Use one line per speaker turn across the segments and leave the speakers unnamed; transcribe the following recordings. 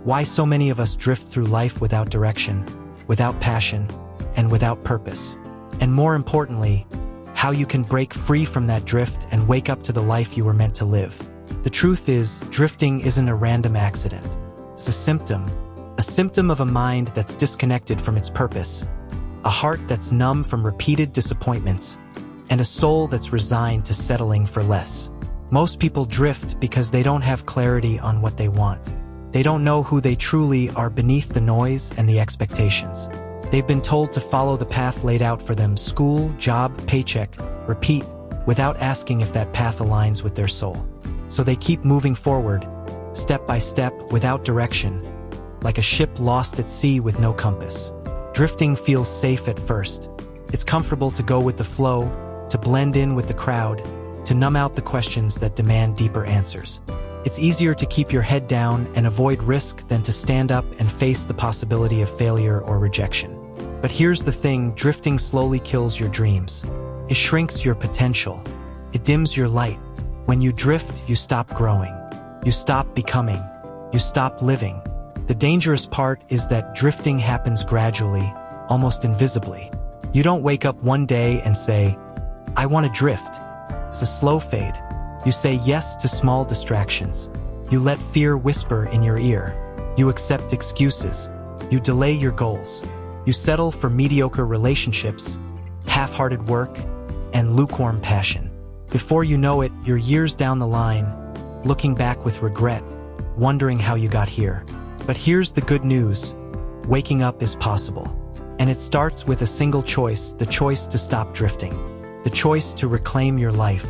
why so many of us drift through life without direction, without passion, and without purpose. And more importantly, how you can break free from that drift and wake up to the life you were meant to live. The truth is, drifting isn't a random accident. It's a symptom of a mind that's disconnected from its purpose, a heart that's numb from repeated disappointments, and a soul that's resigned to settling for less. Most people drift because they don't have clarity on what they want. They don't know who they truly are beneath the noise and the expectations. They've been told to follow the path laid out for them: school, job, paycheck, repeat, without asking if that path aligns with their soul. So they keep moving forward, step by step, without direction, like a ship lost at sea with no compass. Drifting feels safe at first. It's comfortable to go with the flow, to blend in with the crowd, to numb out the questions that demand deeper answers. It's easier to keep your head down and avoid risk than to stand up and face the possibility of failure or rejection. But here's the thing: drifting slowly kills your dreams. It shrinks your potential. It dims your light. When you drift, you stop growing. You stop becoming. You stop living. The dangerous part is that drifting happens gradually, almost invisibly. You don't wake up one day and say, "I want to drift." It's a slow fade. You say yes to small distractions. You let fear whisper in your ear. You accept excuses. You delay your goals. You settle for mediocre relationships, half-hearted work, and lukewarm passion. Before you know it, you're years down the line, looking back with regret, wondering how you got here. But here's the good news: waking up is possible. And it starts with a single choice: the choice to stop drifting, the choice to reclaim your life,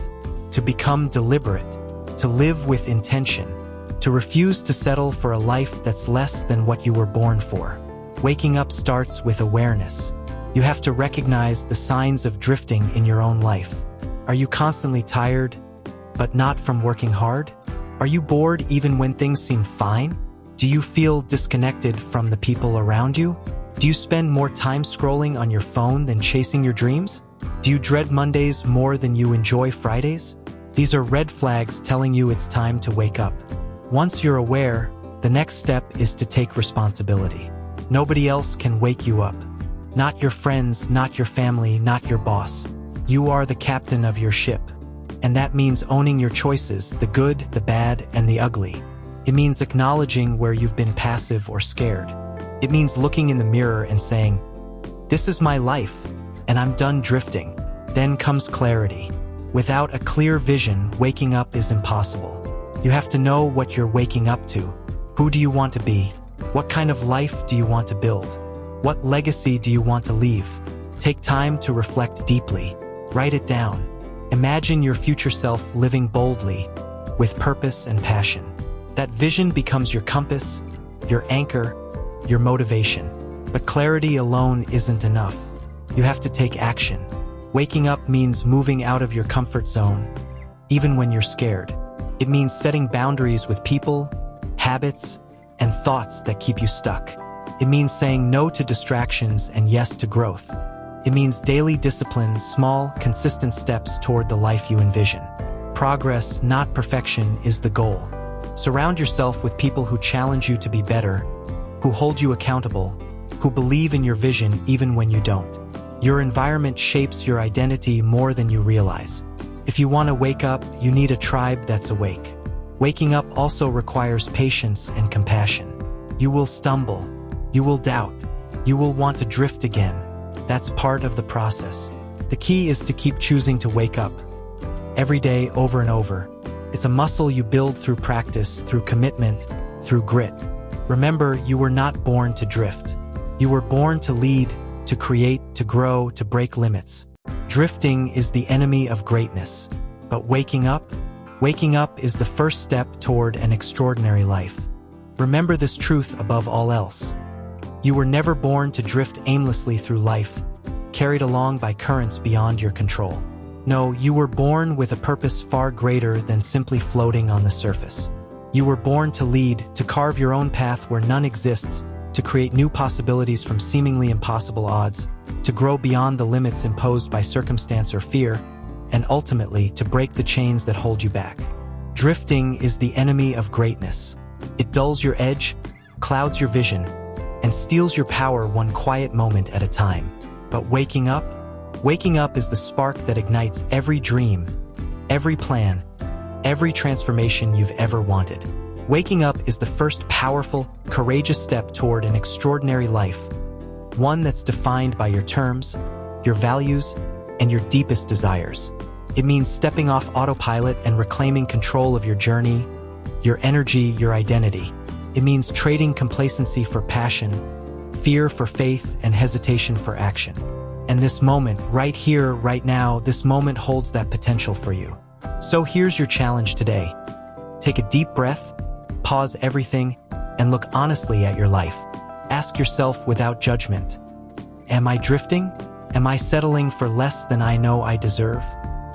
to become deliberate, to live with intention, to refuse to settle for a life that's less than what you were born for. Waking up starts with awareness. You have to recognize the signs of drifting in your own life. Are you constantly tired, but not from working hard? Are you bored even when things seem fine? Do you feel disconnected from the people around you? Do you spend more time scrolling on your phone than chasing your dreams? Do you dread Mondays more than you enjoy Fridays? These are red flags telling you it's time to wake up. Once you're aware, the next step is to take responsibility. Nobody else can wake you up. Not your friends, not your family, not your boss. You are the captain of your ship. And that means owning your choices, the good, the bad, and the ugly. It means acknowledging where you've been passive or scared. It means looking in the mirror and saying, "This is my life, and I'm done drifting." Then comes clarity. Without a clear vision, waking up is impossible. You have to know what you're waking up to. Who do you want to be? What kind of life do you want to build? What legacy do you want to leave? Take time to reflect deeply. Write it down. Imagine your future self living boldly, with purpose and passion. That vision becomes your compass, your anchor, your motivation. But clarity alone isn't enough. You have to take action. Waking up means moving out of your comfort zone, even when you're scared. It means setting boundaries with people, habits, and thoughts that keep you stuck. It means saying no to distractions and yes to growth. It means daily discipline, small, consistent steps toward the life you envision. Progress, not perfection, is the goal. Surround yourself with people who challenge you to be better, who hold you accountable, who believe in your vision even when you don't. Your environment shapes your identity more than you realize. If you want to wake up, you need a tribe that's awake. Waking up also requires patience and compassion. You will stumble. You will doubt. You will want to drift again. That's part of the process. The key is to keep choosing to wake up. Every day, over and over. It's a muscle you build through practice, through commitment, through grit. Remember, you were not born to drift. You were born to lead, to create, to grow, to break limits. Drifting is the enemy of greatness. But waking up is the first step toward an extraordinary life. Remember this truth above all else. You were never born to drift aimlessly through life, carried along by currents beyond your control. No, you were born with a purpose far greater than simply floating on the surface. You were born to lead, to carve your own path where none exists, to create new possibilities from seemingly impossible odds, to grow beyond the limits imposed by circumstance or fear, and ultimately to break the chains that hold you back. Drifting is the enemy of greatness. It dulls your edge, clouds your vision, and steals your power one quiet moment at a time. But waking up is the spark that ignites every dream, every plan, every transformation you've ever wanted. Waking up is the first powerful, courageous step toward an extraordinary life, one that's defined by your terms, your values, and your deepest desires. It means stepping off autopilot and reclaiming control of your journey, your energy, your identity. It means trading complacency for passion, fear for faith, and hesitation for action. And this moment, right here, right now, this moment holds that potential for you. So here's your challenge today. Take a deep breath, pause everything, and look honestly at your life. Ask yourself without judgment, am I drifting? Am I settling for less than I know I deserve?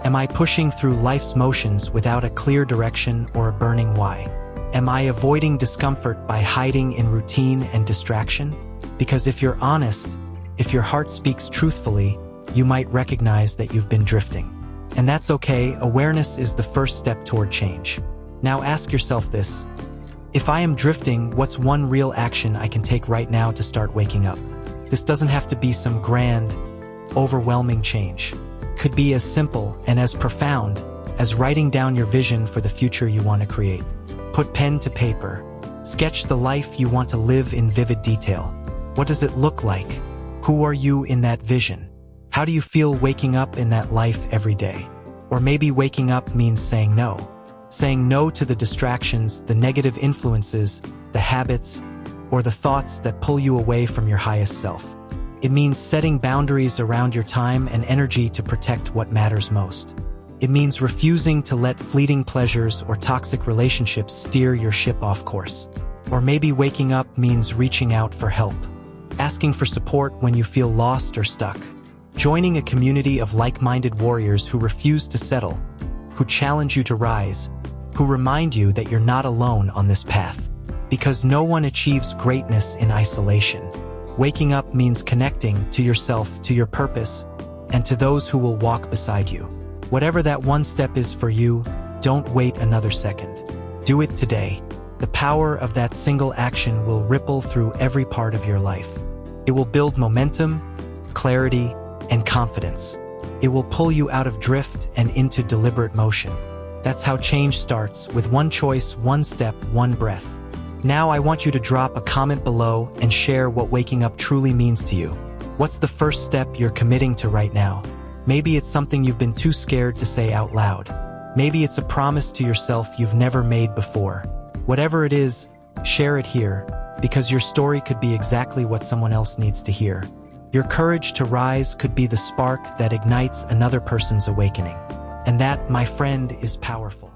Am I pushing through life's motions without a clear direction or a burning why? Am I avoiding discomfort by hiding in routine and distraction? Because if you're honest, if your heart speaks truthfully, you might recognize that you've been drifting. And that's okay. Awareness is the first step toward change. Now ask yourself this. If I am drifting, what's one real action I can take right now to start waking up? This doesn't have to be some grand, overwhelming change. It could be as simple and as profound as writing down your vision for the future you want to create. Put pen to paper. Sketch the life you want to live in vivid detail. What does it look like? Who are you in that vision? How do you feel waking up in that life every day? Or maybe waking up means saying no. Saying no to the distractions, the negative influences, the habits, or the thoughts that pull you away from your highest self. It means setting boundaries around your time and energy to protect what matters most. It means refusing to let fleeting pleasures or toxic relationships steer your ship off course. Or maybe waking up means reaching out for help, asking for support when you feel lost or stuck, joining a community of like-minded warriors who refuse to settle, who challenge you to rise, who remind you that you're not alone on this path. Because no one achieves greatness in isolation. Waking up means connecting to yourself, to your purpose, and to those who will walk beside you. Whatever that one step is for you, don't wait another second. Do it today. The power of that single action will ripple through every part of your life. It will build momentum, clarity, and confidence. It will pull you out of drift and into deliberate motion. That's how change starts, with one choice, one step, one breath. Now I want you to drop a comment below and share what waking up truly means to you. What's the first step you're committing to right now? Maybe it's something you've been too scared to say out loud. Maybe it's a promise to yourself you've never made before. Whatever it is, share it here, because your story could be exactly what someone else needs to hear. Your courage to rise could be the spark that ignites another person's awakening. And that, my friend, is powerful.